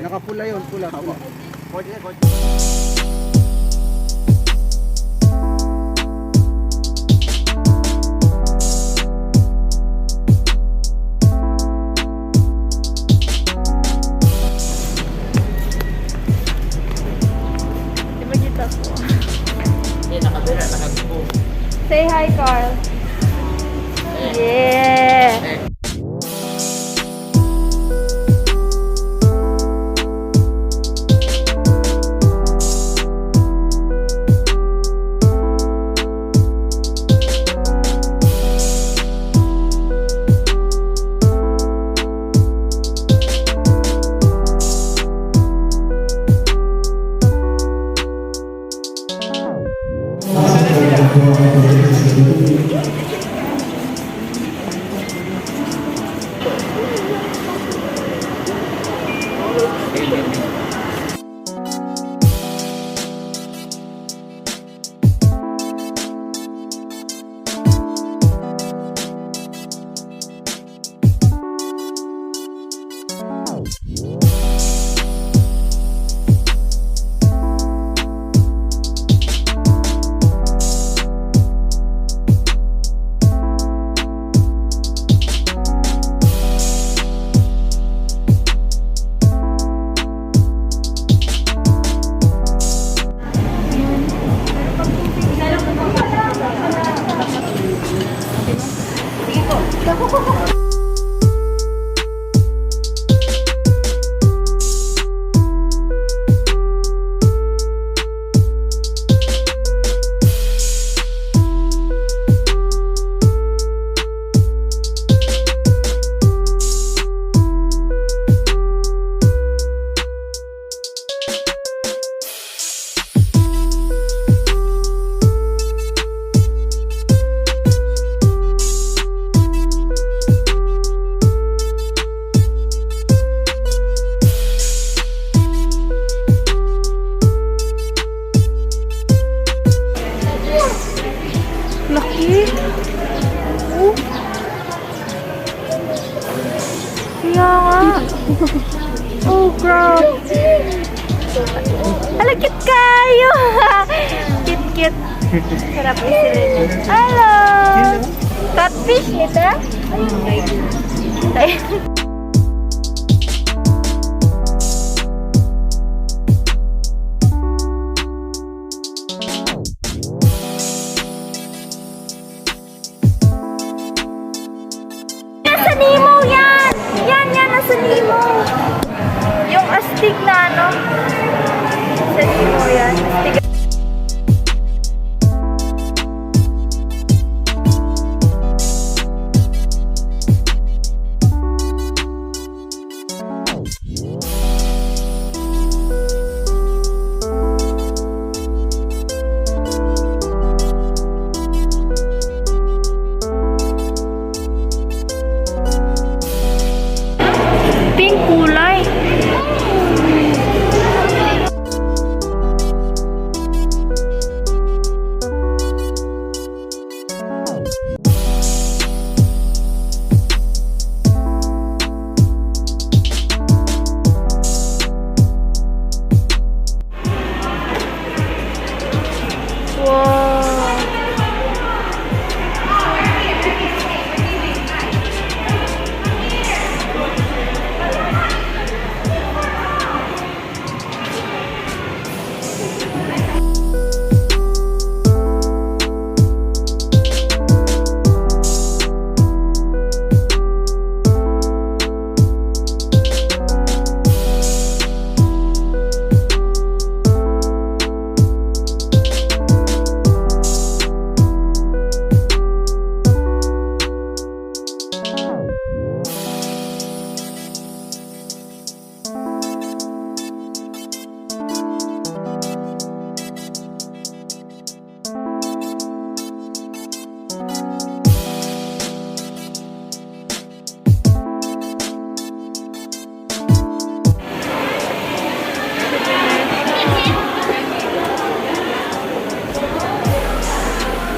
Nakapula yun, pula. Say hi, Carl. Yeah. Laki. Kaya nga. Oh, grabe. Alakit kayo. Kit-kit. Sarap isirin. Hello. Catfish ito? Ay. Sa Nemo. Yung astig na ano. Sa Nemo yan. Astig. Kulay.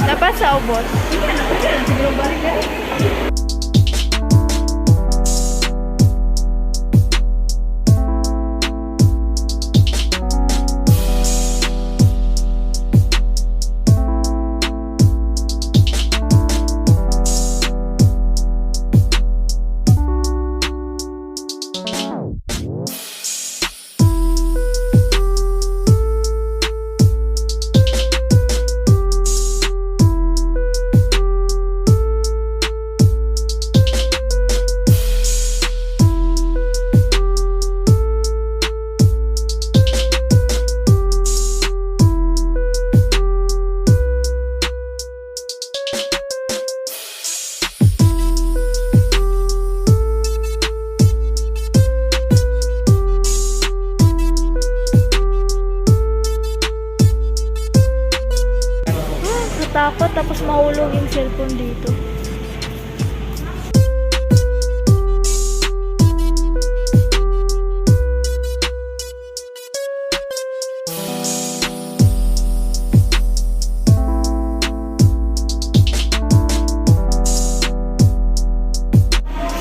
Napasa ubos. ako tapos mahulog yung cellphone dito.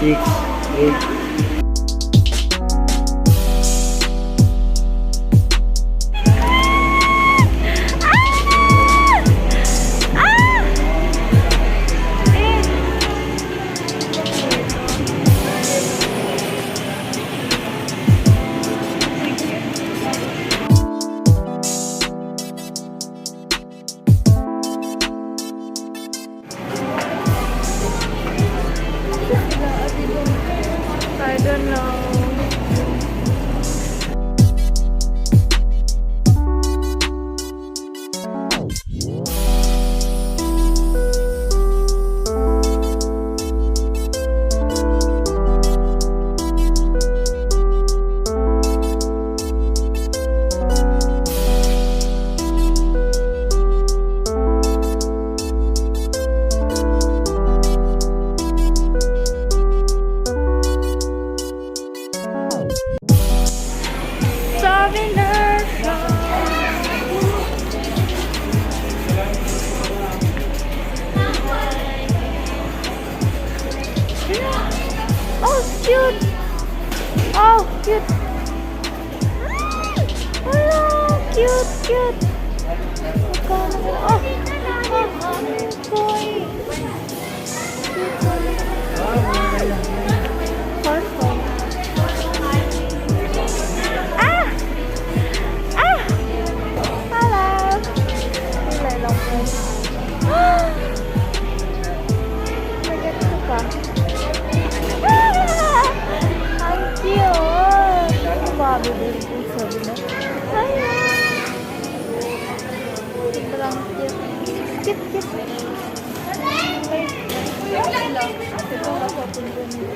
Six, eight. I don't know. Oh, cute! Oh, cute! Oh, cute, cute! Oh, boy! Purple. Ah! Ah! Hello! Kulay lang po. Nagano ka? Ang cute! Bago din po sabi na. Sobrang cute. Cute, cute. Ito nga papunta niyo.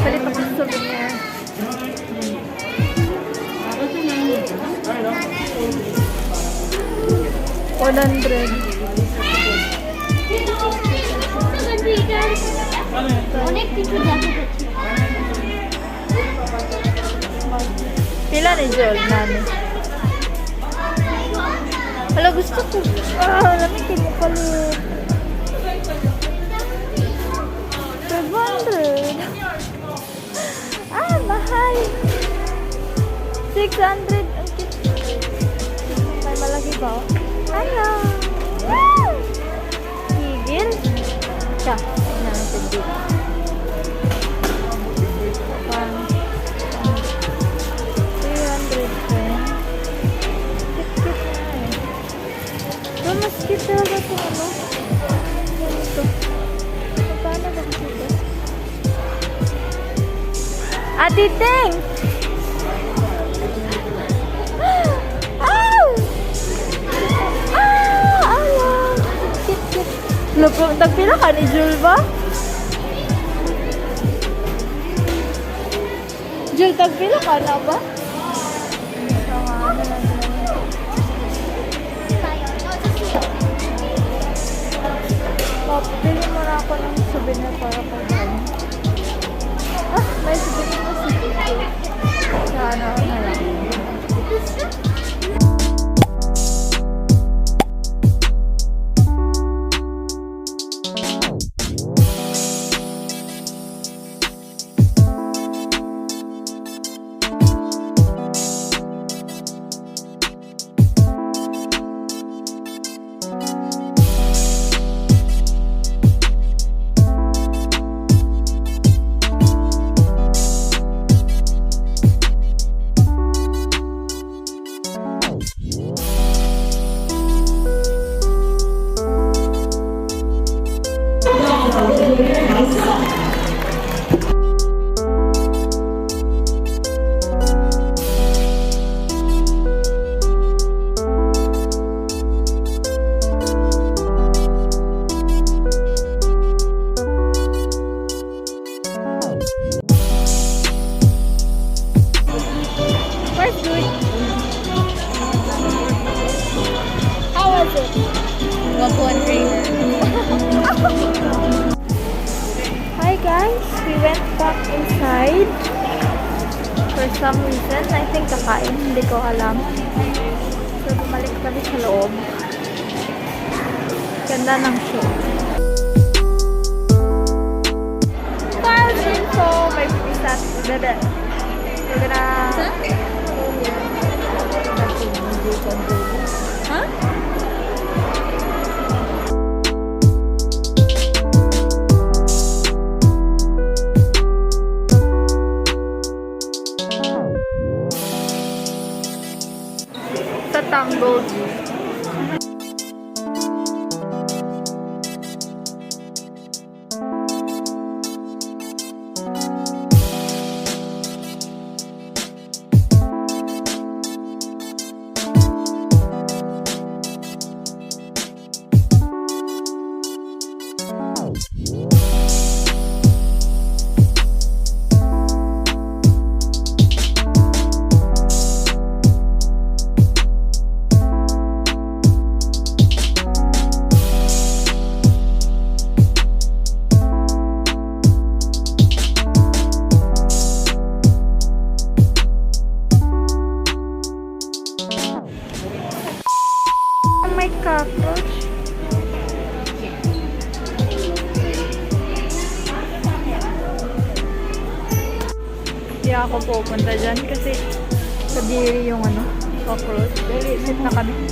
Palit ako sa souvenir. Pila ni Joel, nani? Hala, gusto ko. Lamig kayo mo palit. 500. Mahal. 600. May malaki ba? Ano? Higil? Siya. Natin dito. 300 pen. Kit-kit na eh. So, mas cute talaga ito, ano? Ito. Paano ba ito? Ate Ting! Nagpila ka ni Jul ba? Jul, tagpila ka na ba? Pili mo na ako ng souvenir para pa dyan. May souvenir na souvenir. Sana ako na lang. was it? Wabuan trainer. Hi guys, we went back inside for some reason. I think kakain, hindi ko alam. So bumalik kami sa loob. Ganda ng show. Files info! May pizza. Bebe. We're gonna... Huh? Sa Tangled. May cockroach. Hindi ako pupunta dyan kasi kadiri yung cockroach. Dali, sit na kami.